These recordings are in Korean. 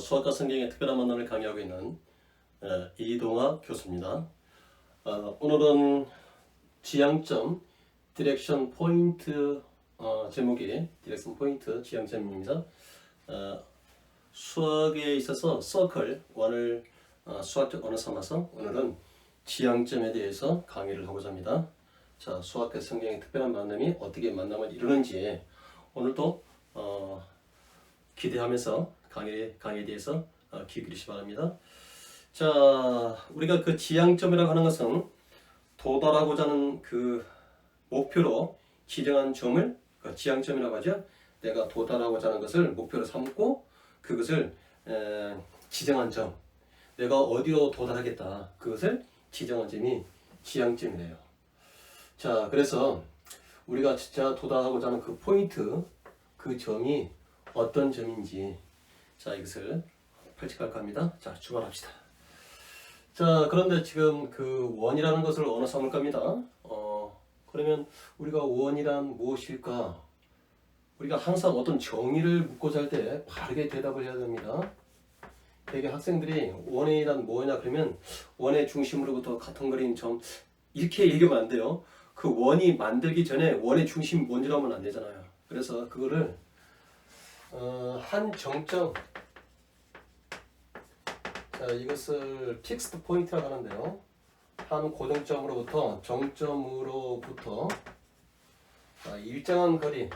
수학과 성경의 특별한 만남을 강의하고 있는 이동학 교수입니다. 오늘은 지향점 디렉션 포인트 제목이 디렉션 포인트 지향점입니다. 수학에 있어서 서클 원을 수학적 언어 삼아서 오늘은 지향점에 대해서 강의를 하고자 합니다. 자, 수학과 성경의 특별한 만남이 어떻게 만남을 이루는지 오늘도 기대하면서 강의에 대해서 귀 기울이시 바랍니다. 자, 우리가 그 지향점이라고 하는 것은 도달하고자 하는 그 목표로 지정한 점을 그 지향점이라고 하죠. 내가 도달하고자 하는 것을 목표로 삼고 그것을 지정한 점, 내가 어디로 도달하겠다, 그것을 지정한 점이 지향점이래요. 자, 그래서 우리가 진짜 도달하고자 하는 그 포인트, 그 점이 어떤 점인지, 자, 이것을 펼쳐갈까 합니다. 자, 출발합시다. 자, 그런데 지금 그 원이라는 것을 어느 삼을까 합니다. 그러면 우리가 원이란 무엇일까? 우리가 항상 어떤 정의를 묻고자 할 때 바르게 대답을 해야 됩니다. 되게 학생들이 원이란 뭐냐 그러면 원의 중심으로부터 같은 거리인 점, 이렇게 얘기하면 안 돼요. 그 원이 만들기 전에 원의 중심이 뭔지를 하면 안 되잖아요. 그래서 그거를 한 정점, 자, 이것을 픽스드 포인트라고 하는데요. 한 고정점으로부터 정점으로부터 일정한 거리,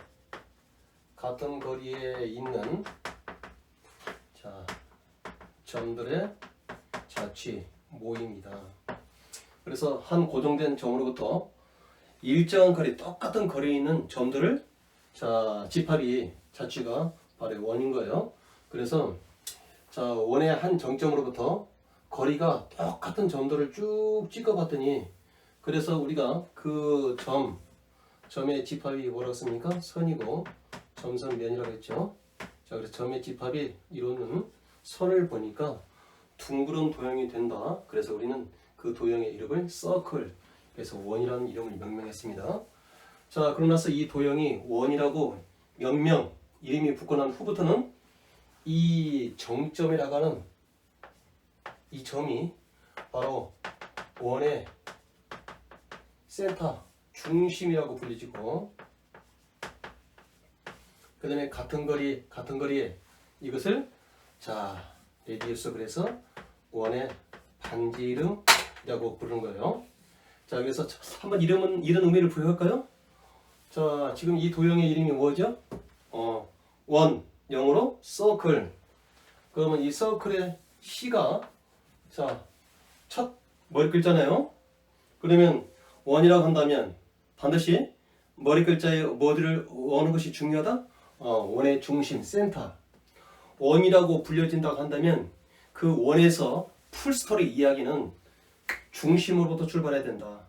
같은 거리에 있는 자, 점들의 자취 모임이다. 그래서 한 고정된 점으로부터 일정한 거리, 똑같은 거리에 있는 점들을 자, 집합이 자취가 바로 원인 거예요. 그래서 자, 원의 한 정점으로부터 거리가 똑같은 점들을 쭉 찍어봤더니, 그래서 우리가 그 점의 집합이 뭐라고 했습니까? 선이고 점선면이라고 했죠. 자, 그래서 점의 집합이 이루는 선을 보니까 둥그런 도형이 된다. 그래서 우리는 그 도형의 이름을 서클, 그래서 원이라는 이름을 명명했습니다. 자, 그러고 나서 이 도형이 원이라고 명명, 이름이 붙고 난 후부터는 이 정점이라고 하는 이 점이 바로 원의 센터, 중심이라고 불리지고, 그 다음에 같은 거리에 이것을 자, 레디우스, 그래서 원의 반지름이라고 부르는 거예요. 자, 그래서 한번 이런 의미를 부여할까요? 자, 지금 이 도형의 이름이 뭐죠? 원, 영어로 서클. 그러면 이 서클의 C가 자, 첫 머리 글자네요. 그러면 원이라고 한다면 반드시 머리 글자에 뭐를 어느 것이 중요하다? 원의 중심, 센터. 원이라고 불려진다고 한다면 그 원에서 풀스토리 이야기는 중심으로부터 출발해야 된다.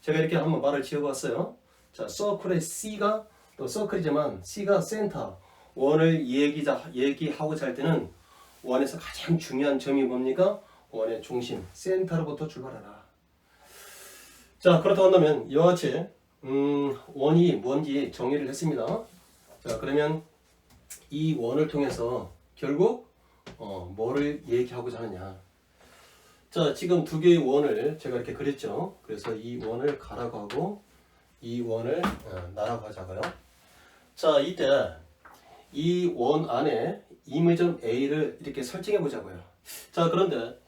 제가 이렇게 한번 말을 지어봤어요. 자, 서클의 C가 또 서클이지만 C가 센터, 원을 얘기하고자 할 때는 원에서 가장 중요한 점이 뭡니까? 원의 중심, 센터로부터 출발하라. 자, 그렇다고 한다면 이와 같이 원이 뭔지 정의를 했습니다. 자, 그러면 이 원을 통해서 결국 뭐를 얘기하고자 하느냐. 자, 지금 두 개의 원을 제가 이렇게 그렸죠. 그래서 이 원을 가라고 하고 이 원을 나라고 하자고요. 자, 이때 이 원 안에 이미점 A를 이렇게 설정해 보자고요. 자, 그런데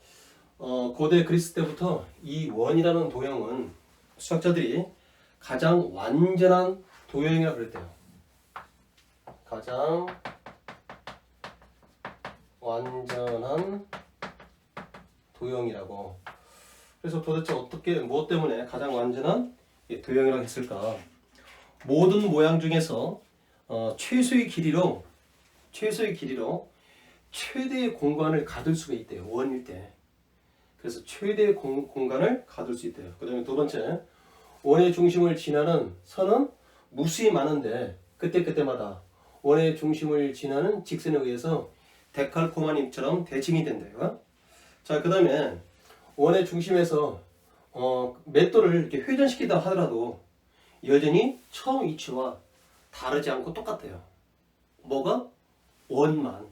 고대 그리스 때부터 이 원이라는 도형은 수학자들이 가장 완전한 도형이라고 그랬대요. 가장 완전한 도형이라고. 그래서 도대체 어떻게, 뭐 때문에 가장 완전한 도형이라고 했을까? 모든 모양 중에서 최소의 길이로 최대의 공간을 가둘 수가 있대요. 원일 때. 그래서 최대의 공간을 가둘 수 있대요. 그 다음에 두 번째, 원의 중심을 지나는 선은 무수히 많은데 그때마다 원의 중심을 지나는 직선에 의해서 데칼코마니처럼 대칭이 된대요. 자, 그 다음에 원의 중심에서 맷돌을 이렇게 회전시키다 하더라도 여전히 처음 위치와 다르지 않고 똑같아요. 뭐가? 원만.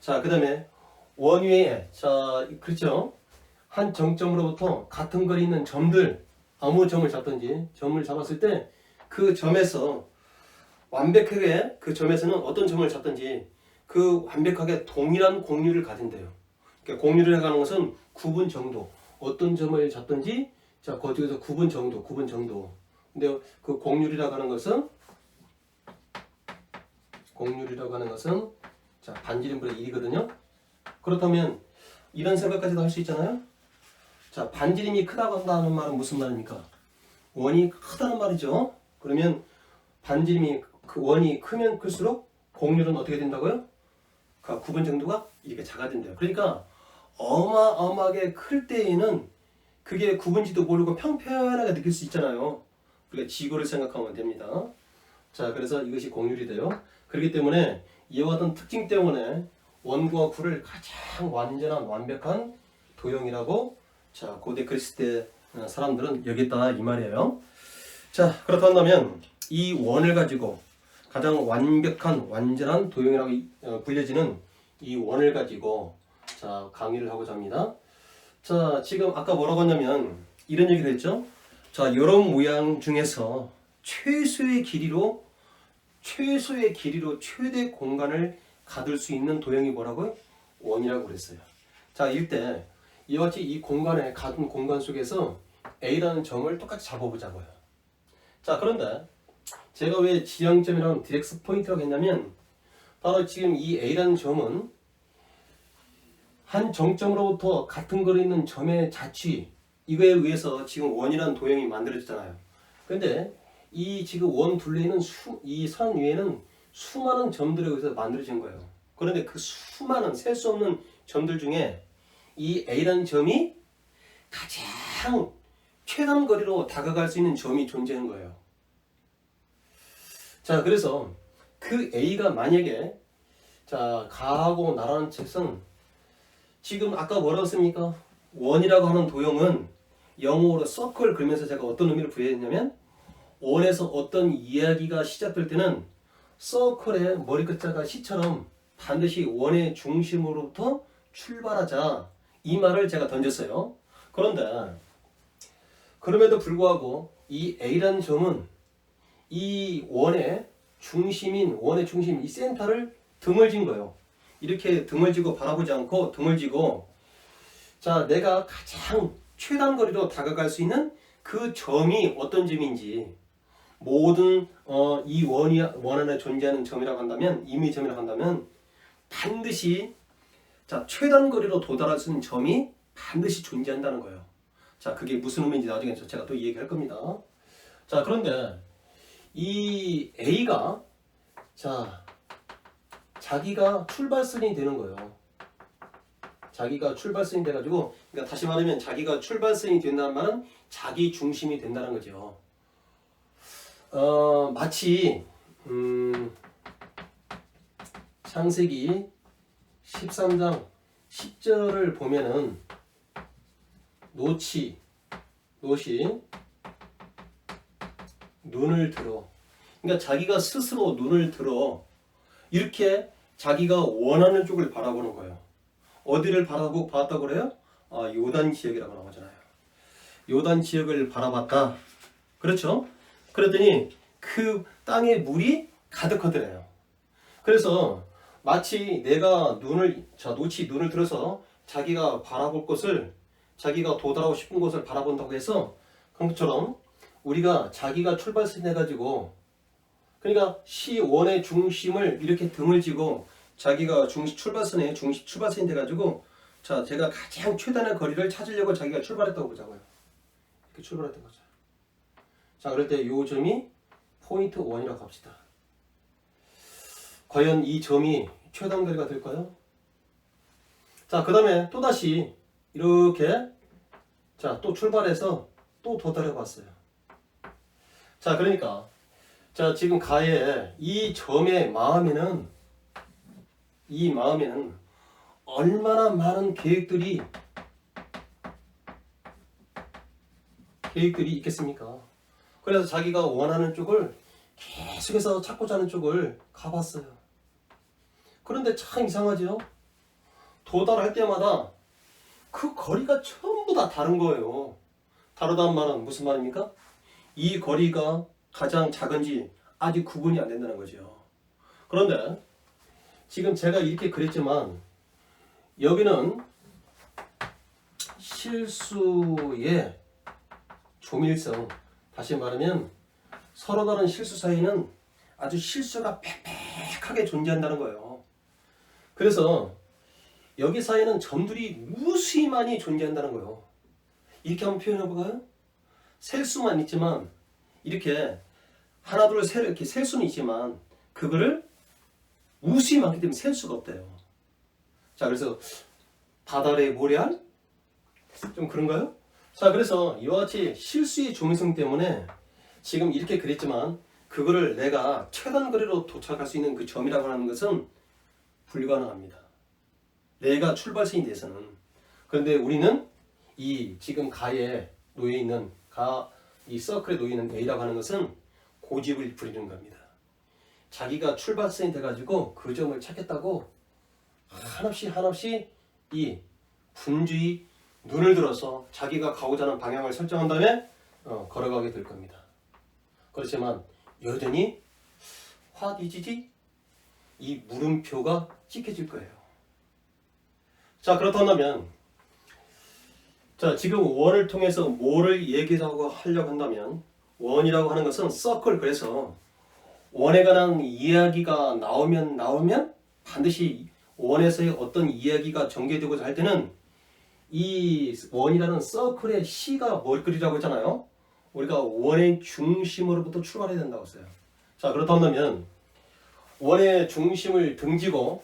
자, 그 다음에 원 위에 그렇죠. 한 정점으로부터 같은 거리 있는 점들 아무 점을 잡든지 점을 잡았을 때 그 점에서 완벽하게 그 점에서는 어떤 점을 잡든지 그 완벽하게 동일한 공률을 가진대요. 그러니까 공률을 해가는 것은 구분 정도. 어떤 점을 잡든지 거기에서 구분 정도. 근데 그 공률이라고 하는 것은 반지름분의 1이거든요. 그렇다면 이런 생각까지도 할 수 있잖아요. 자, 반지름이 크다고 한다는 말은 무슨 말입니까? 원이 크다는 말이죠. 그러면 반지름이 원이 크면 클수록 공률은 어떻게 된다고요? 그 구분 정도가 이렇게 작아진대요. 그러니까 어마어마하게 클 때에는 그게 구분지도 모르고 평평하게 느낄 수 있잖아요. 우리가 지구를 생각하면 됩니다. 자, 그래서 이것이 공률이 돼요. 그렇기 때문에 이와 같은 특징 때문에 원과 구를 가장 완전한 완벽한 도형이라고 고대 그리스 때 사람들은 여겼다 이 말이에요. 자, 그렇다면 이 원을 가지고 가장 완벽한 완전한 도형이라고 불려지는 이 원을 가지고 강의를 하고자 합니다. 자, 지금 아까 뭐라고 했냐면 이런 얘기를 했죠. 자, 여러 모양 중에서 최소의 길이로 최대 공간을 가둘 수 있는 도형이 뭐라고요? 원이라고 그랬어요. 자, 이때 이와 같이 이 공간에 가둔 공간 속에서 A라는 점을 똑같이 잡아보자고요. 자, 그런데 제가 왜 지향점이라는 디렉스 포인트라고 했냐면 바로 지금 이 A라는 점은 한 정점으로부터 같은 거리에 있는 점의 자취 이거에 의해서 지금 원이라는 도형이 만들어졌잖아요. 그런데 이 지금 원 둘레에는 이 선 위에는 수많은 점들에 의해서 만들어진 거예요. 그런데 그 수많은 셀 수 없는 점들 중에 이 A라는 점이 가장 최단 거리로 다가갈 수 있는 점이 존재하는 거예요. 자, 그래서 그 A가 만약에 가하고 나라는 책은 지금 아까 뭐라고 했습니까? 원이라고 하는 도형은 영어로 서클 그러면서 제가 어떤 의미를 부여했냐면 원에서 어떤 이야기가 시작될 때는 서클의 머리 끝자가 C처럼 반드시 원의 중심으로부터 출발하자 이 말을 제가 던졌어요. 그런데 그럼에도 불구하고 이 A라는 점은 이 원의 중심 이 센터를 드물진 거예요. 이렇게 드물지고 바라보지 않고 드물지고 내가 가장 최단 거리로 다가갈 수 있는 그 점이 어떤 점인지 모든 이 원 안에 존재하는 점이라고 한다면 임의점이라고 한다면 반드시 최단 거리로 도달할 수 있는 점이 반드시 존재한다는 거예요. 자, 그게 무슨 의미인지 나중에 제가 또 얘기할 겁니다. 자, 그런데 이 A가 자기가 출발선이 되는 거예요. 자기가 출발선이 돼가지고 그러니까 다시 말하면 자기가 출발선이 된다는 말은 자기 중심이 된다는 거죠. 마치 창세기 13장 10절을 보면은 노시 눈을 들어. 그러니까 자기가 스스로 눈을 들어 이렇게 자기가 원하는 쪽을 바라보는 거예요. 어디를 봤다고 그래요? 요단 지역이라고 나오잖아요. 요단 지역을 바라봤다. 그렇죠? 그랬더니 그 땅에 물이 가득하더래요. 그래서 마치 내가 눈을 들어서 자기가 바라볼 곳을 자기가 도달하고 싶은 곳을 바라본다고 해서 그런 것처럼 우리가 자기가 출발선 해가지고 그러니까 시원의 중심을 이렇게 등을 지고 자기가 출발선이 돼가지고 제가 가장 최단의 거리를 찾으려고 자기가 출발했다고 보자고요. 이렇게 출발했던 거죠. 자, 그럴 때 이 점이 포인트 1이라고 합시다. 과연 이 점이 최단 거리가 될까요? 자, 그 다음에 또다시 이렇게 또 출발해서 또 도달해 봤어요. 자, 그러니까 지금 가에 이 점의 마음에는 얼마나 많은 계획들이 있겠습니까? 그래서 자기가 원하는 쪽을 계속해서 찾고자 하는 쪽을 가봤어요. 그런데 참 이상하죠? 도달할 때마다 그 거리가 전부 다 다른 거예요. 다르다는 말은 무슨 말입니까? 이 거리가 가장 작은지 아직 구분이 안 된다는 거죠. 그런데 지금 제가 이렇게 그렸지만 여기는 실수의 조밀성, 다시 말하면 서로 다른 실수 사이는 아주 실수가 빽빽하게 존재한다는 거예요. 그래서 여기 사이에는 점들이 무수히 많이 존재한다는 거예요. 이렇게 한번 표현해 볼까요? 셀 수만 있지만 이렇게 하나 둘 셋 이렇게 셀 수는 있지만 그거를 무수히 많기 때문에 셀 수가 없대요. 자, 그래서 바다의 모래알? 좀 그런가요? 자, 그래서 이와 같이 실수의 조밀성 때문에 지금 이렇게 그랬지만 그거를 내가 최단 거리로 도착할 수 있는 그 점이라고 하는 것은 불가능합니다. 내가 출발선이 돼서는. 그런데 우리는 이 지금 가에 놓여 있는 이 서클에 놓여 있는 A라고 하는 것은 고집을 부리는 겁니다. 자기가 출발선이 돼가지고 그 점을 찾겠다고 한없이 이 분주히 눈을 들어서 자기가 가고자 하는 방향을 설정한 다음에 걸어가게 될 겁니다. 그렇지만 여전히 화디지지 이 물음표가 찍혀질 거예요. 자, 그렇다면 자, 지금 원을 통해서 뭐를 얘기하고 하려고 한다면 원이라고 하는 것은 서클, 그래서 원에 관한 이야기가 나오면 반드시 원에서의 어떤 이야기가 전개되고자 할 때는 이 원이라는 서클의 C가 뭘 그리라고 했잖아요. 우리가 원의 중심으로부터 출발해야 된다고 했어요. 자, 그렇다면 원의 중심을 등지고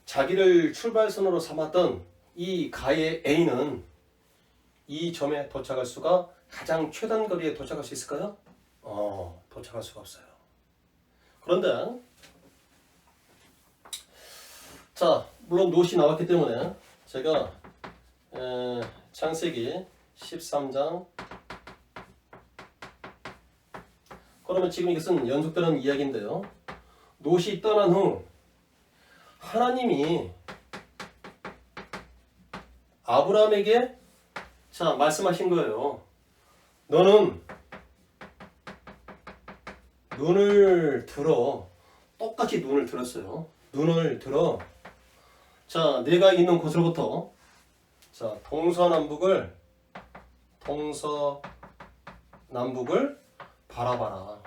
자기를 출발선으로 삼았던 이 가의 A는 이 점에 도착할 수가 가장 최단 거리에 도착할 수 있을까요? 도착할 수가 없어요. 그런데 자, 물론 노시 나왔기 때문에 제가 창세기 13장, 그러면 지금 이것은 연속되는 이야기인데요. 롯이 떠난 후 하나님이 아브라함에게 자 말씀하신 거예요. 너는 눈을 들어. 똑같이 눈을 들었어요. 눈을 들어. 자, 내가 있는 곳으로부터 자 동서남북을 바라봐라.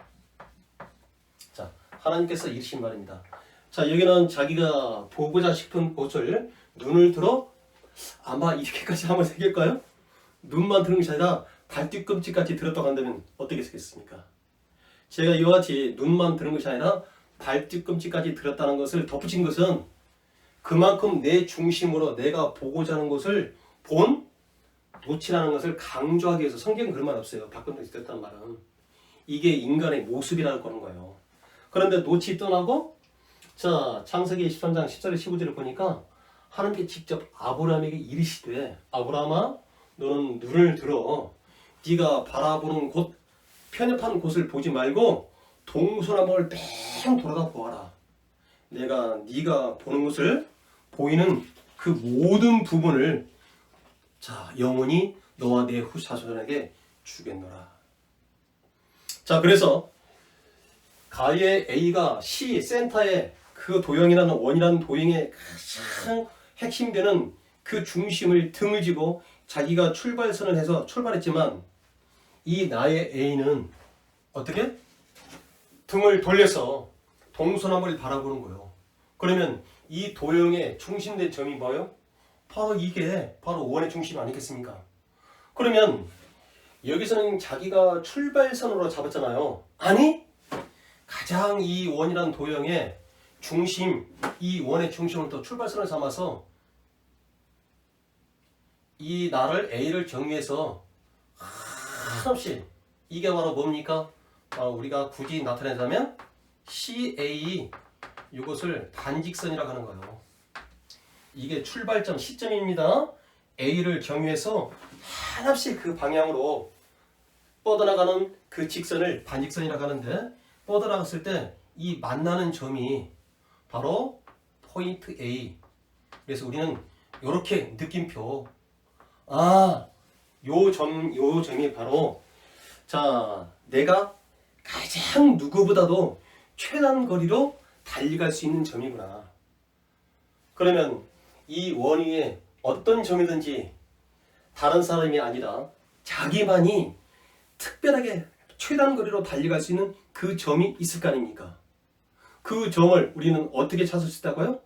자, 하나님께서 이르신 말입니다. 자, 여기는 자기가 보고자 싶은 곳을 눈을 들어. 아마 이렇게까지 한번 새길까요? 눈만 들은 것이 아니라 발뒤꿈치까지 들었다고 한다면 어떻게 쓰겠습니까? 제가 이와 같이 눈만 들은 것이 아니라 발뒤꿈치까지 들었다는 것을 덧붙인 것은 그만큼 내 중심으로 내가 보고자 하는 것을 본 롯이라는 것을 강조하기 위해서. 성경은 그런 말 없어요. 바꾼 적이 있다는 말은 이게 인간의 모습이라고 하는 거예요. 그런데 롯이 떠나고 자 창세기 23장 10절에 15절을 보니까 하나님께 직접 아브라함에게 이르시되 아브라함아 너는 눈을 들어 네가 바라보는 곳 편협한 곳을 보지 말고 동서남북을 뺑 돌아다 보아라. 내가 네가 보는 곳을 보이는 그 모든 부분을 자 영원히 너와 내 후사손에게 주겠노라. 자, 그래서 가의 A가 C 센터의 그 도형이라는 원이라는 도형의 가장 핵심되는 그 중심을 등을 지고 자기가 출발선을 해서 출발했지만 이 나의 A는 어떻게? 등을 돌려서 동서남북을 바라보는 거예요. 그러면 이 도형의 중심된 점이 뭐예요? 바로 이게 바로 원의 중심 아니겠습니까? 그러면 여기서는 자기가 출발선으로 잡았잖아요. 아니, 가장 이 원이라는 도형의 중심, 이 원의 중심을 또 출발선을 삼아서 이 나를 A를 정의해서 한없이 이게 바로 뭡니까? 우리가 굳이 나타내자면 CA 이것을 반직선이라고 하는 거예요. 이게 출발점 시점입니다. A를 경유해서 한없이 그 방향으로 뻗어나가는 그 직선을 반직선이라고 하는데 뻗어나갔을 때 이 만나는 점이 바로 포인트 A. 그래서 우리는 요렇게 느낌표. 요 점이 바로 자, 내가 가장 누구보다도 최단 거리로 달려갈 수 있는 점이구나. 그러면 이 원위에 어떤 점이든지 다른 사람이 아니라 자기만이 특별하게 최단 거리로 달려갈 수 있는 그 점이 있을 거 아닙니까? 그 점을 우리는 어떻게 찾을 수 있다고요?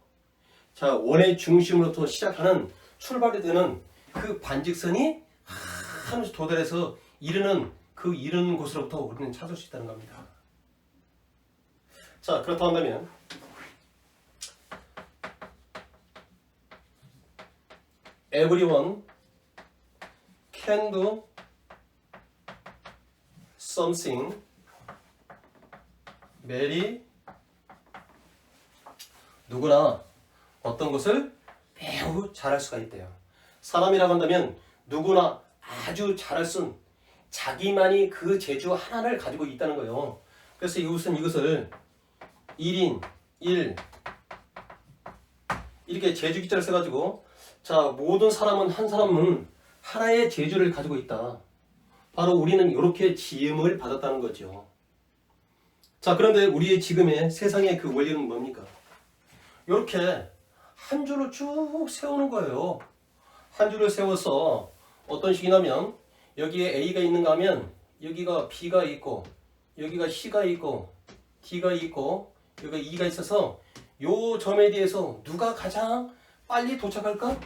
자, 원의 중심으로부터 시작하는 출발이 되는 그 반직선이 하늘에 도달해서 이르는 곳으로부터 우리는 찾을 수 있다는 겁니다. 자, 그렇다 한다면 everyone can do something very 누구나 어떤 것을 매우 잘할 수가 있대요. 사람이라고 한다면 누구나 아주 잘할 수 있는 자기만이 그 재주 하나를 가지고 있다는 거예요. 그래서 이것을 1인 1 이렇게 재주 기자를 써가지고 자, 모든 사람은 한 사람은 하나의 재주를 가지고 있다. 바로 우리는 이렇게 지음을 받았다는 거죠. 자, 그런데 우리의 지금의 세상의 그 원리는 뭡니까? 이렇게 한 줄을 쭉 세우는 거예요. 한 줄을 세워서 어떤 식이냐면 여기에 A가 있는가 하면 여기가 B가 있고 여기가 C가 있고 D가 있고 여기가 E가 있어서 요 점에 대해서 누가 가장 빨리 도착할까?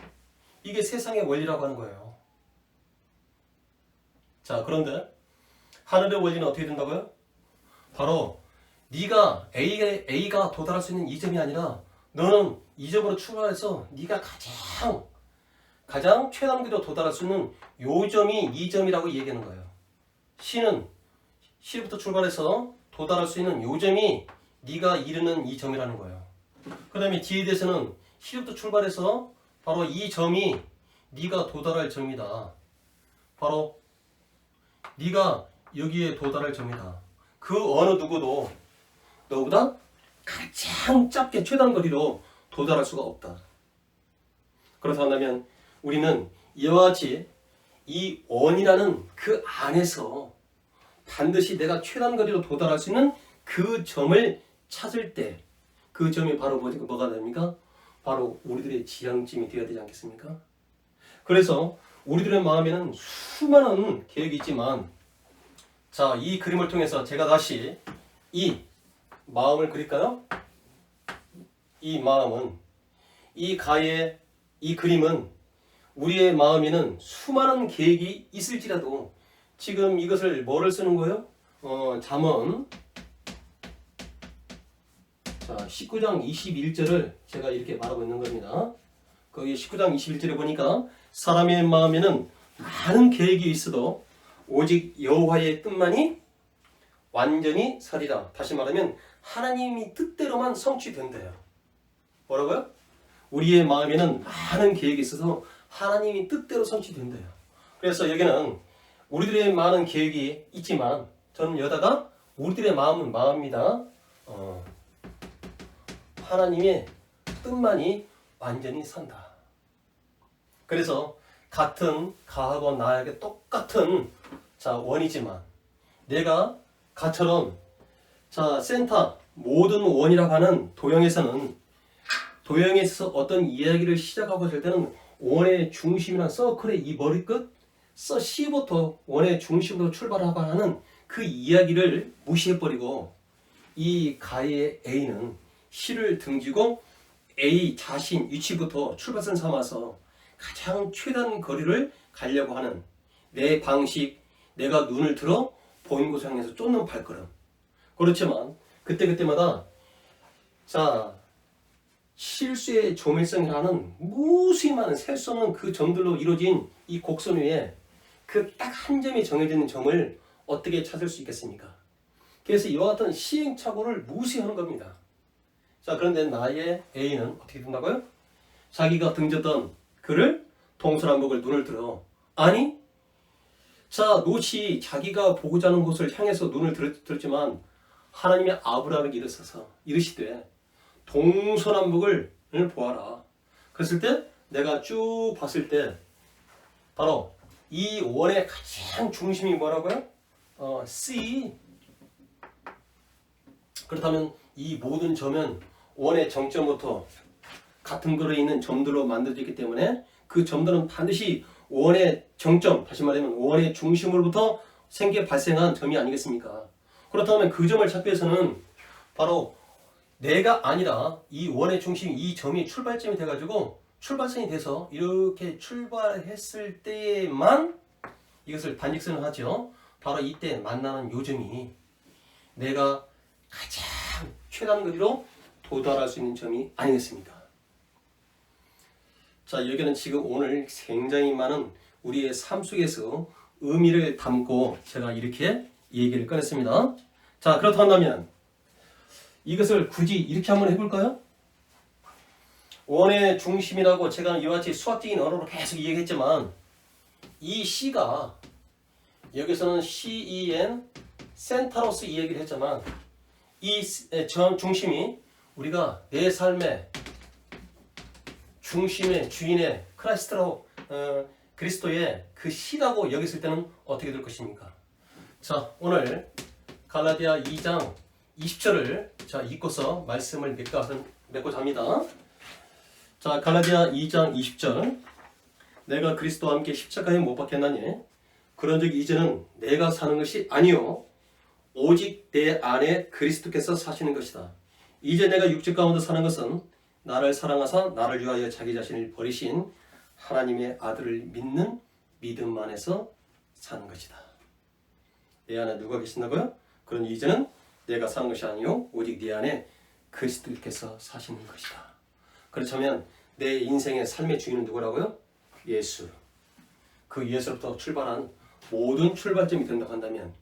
이게 세상의 원리라고 하는 거예요. 자, 그런데 하늘의 원리는 어떻게 된다고요? 바로 네가 A가 도달할 수 있는 이 점이 아니라 너는 이 점으로 출발해서 네가 가장 최단거리로 도달할 수 있는 요 점이 이 점이라고 얘기하는 거예요. C부터 출발해서 도달할 수 있는 요 점이 네가 이르는 이 점이라는 거예요. 그 다음에 D에 대해서는 C부터 출발해서 바로 이 점이 네가 도달할 점이다. 바로 네가 여기에 도달할 점이다. 그 어느 누구도 너보다 가장 짧게 최단거리로 도달할 수가 없다. 그렇다 한다면 우리는 이와 같이 이 원이라는 그 안에서 반드시 내가 최단거리로 도달할 수 있는 그 점을 찾을 때 그 점이 바로 뭐가 됩니까? 바로 우리들의 지향점이 되어야 되지 않겠습니까? 그래서 우리들의 마음에는 수많은 계획이 있지만 자, 이 그림을 통해서 제가 다시 이 마음을 그릴까요? 이 마음은 이 그림은 우리의 마음에는 수많은 계획이 있을지라도 지금 이것을 뭐를 쓰는 거예요? 잠언 자, 19장 21절을 제가 이렇게 말하고 있는 겁니다. 거기 19장 21절에 보니까 사람의 마음에는 많은 계획이 있어도 오직 여호와의 뜻만이 완전히 서리라. 다시 말하면 하나님이 뜻대로만 성취된대요. 뭐라고요? 우리의 마음에는 많은 계획이 있어서 하나님이 뜻대로 성취된대요. 그래서 여기는 우리들의 많은 계획이 있지만 저는 여다가 우리들의 마음은 마음입니다. 하나님의 뜻만이 완전히 선다. 그래서 같은 가하고 나에게 똑같은 자 원이지만 내가 가처럼 자 센터 모든 원이라고 하는 도형에서는 도형에서 어떤 이야기를 시작하고 할 때는 원의 중심이란 서클의 이 머리끝 C부터 원의 중심으로 출발하고 하는 그 이야기를 무시해버리고 이 가의 A는 C를 등지고 A 자신 위치부터 출발선 삼아서 가장 최단 거리를 가려고 하는 내 방식, 내가 눈을 들어 보인 곳을 향해서 쫓는 발걸음. 그렇지만 그때마다 자 실수의 조밀성이라는 무수히 많은 셀 수 없는 그 점들로 이루어진 이 곡선 위에 그 딱 한 점이 정해져 있는 점을 어떻게 찾을 수 있겠습니까? 그래서 이와 같은 시행착오를 무시하는 겁니다. 자, 그런데 나의 A는 어떻게 된다고요? 자기가 등졌던 그를 동서남북을 눈을 들어 아니 자 롯이 자기가 보고자 하는 곳을 향해서 눈을 들었지만 하나님의 아브라함에게 이르시되 동서남북을 보아라. 그랬을 때 내가 쭉 봤을 때 바로 이 원의 가장 중심이 뭐라고요? C. 그렇다면 이 모든 점은 원의 정점부터 같은 거리에 있는 점들로 만들어지기 때문에 그 점들은 반드시 원의 정점, 다시 말하면 원의 중심으로부터 발생한 점이 아니겠습니까? 그렇다면 그 점을 찾기 위해서는 바로 내가 아니라 이 원의 중심, 이 점이 출발점이 돼가지고 출발선이 돼서 이렇게 출발했을 때만 이것을 반직선을 하죠. 바로 이때 만나는 요점이 내가 가장 최단 거리로 도달할 수 있는 점이 아니겠습니까? 자, 여기는 지금 오늘 굉장히 많은 우리의 삶 속에서 의미를 담고 제가 이렇게 얘기를 꺼냈습니다. 자, 그렇다면 이것을 굳이 이렇게 한번 해볼까요? 원의 중심이라고 제가 이와 같이 수학적인 언어로 계속 얘기했지만 이 C가 여기서는 CEN 센터로서 이 얘기를 했지만 이 전 중심이 우리가 내 삶의 중심의 주인의 크라이스트로 그리스도의 그 C라고 여겼을 때는 어떻게 될 것입니까? 자, 오늘 갈라디아 2장 20절을 자 읽고서 말씀을 맺고자 합니다. 자, 갈라디아 2장 20절. 내가 그리스도와 함께 십자가에 못 박혔나니 그런즉 이제는 내가 사는 것이 아니요 오직 내 안에 그리스도께서 사시는 것이다. 이제 내가 육체 가운데 사는 것은 나를 사랑하사 나를 위하여 자기 자신을 버리신 하나님의 아들을 믿는 믿음 안에서 사는 것이다. 내 안에 누가 계신다고요? 그러니 이제는 내가 사는 것이 아니요 오직 네 안에 그리스도께서 사시는 것이다. 그렇다면 내 인생의 삶의 주인은 누구라고요? 예수. 그 예수로부터 출발한 모든 출발점이 된다고 한다면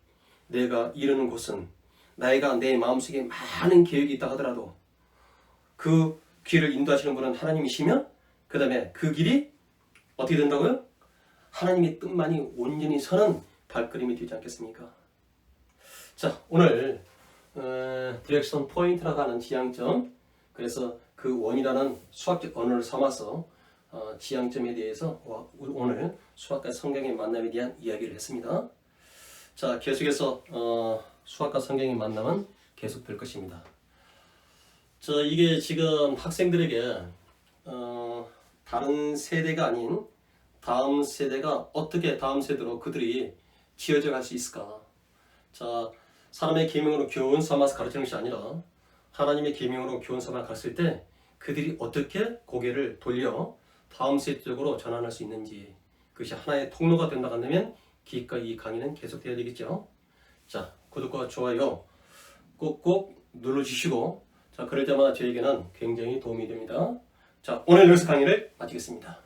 내가 이르는 곳은 내가 내 마음속에 많은 계획이 있다 하더라도 그 길을 인도하시는 분은 하나님이시면 그 다음에 그 길이 어떻게 된다고요? 하나님의 뜻만이 온전히 서는 발걸음이 되지 않겠습니까? 자, 오늘 디렉션 포인트라고 하는 지향점, 그래서 그 원이라는 수학적 언어를 삼아서 지향점에 대해서 오늘 수학과 성경의 만남에 대한 이야기를 했습니다. 자, 계속해서 수학과 성경의 만남은 계속될 것입니다. 자, 이게 지금 학생들에게 다른 세대가 아닌 다음 세대가 어떻게 다음 세대로 그들이 지어져 갈 수 있을까? 자, 사람의 계명으로 교훈 삼아서 가르치는 것이 아니라 하나님의 계명으로 교훈 삼아 가르칠 때 그들이 어떻게 고개를 돌려 다음 세대 쪽으로 전환할 수 있는지, 그것이 하나의 통로가 된다고 한다면 이 강의는 계속돼야 되겠죠. 자, 구독과 좋아요 꼭꼭 눌러주시고, 자, 그럴 때마다 저에게는 굉장히 도움이 됩니다. 자, 오늘 여기서 강의를 마치겠습니다.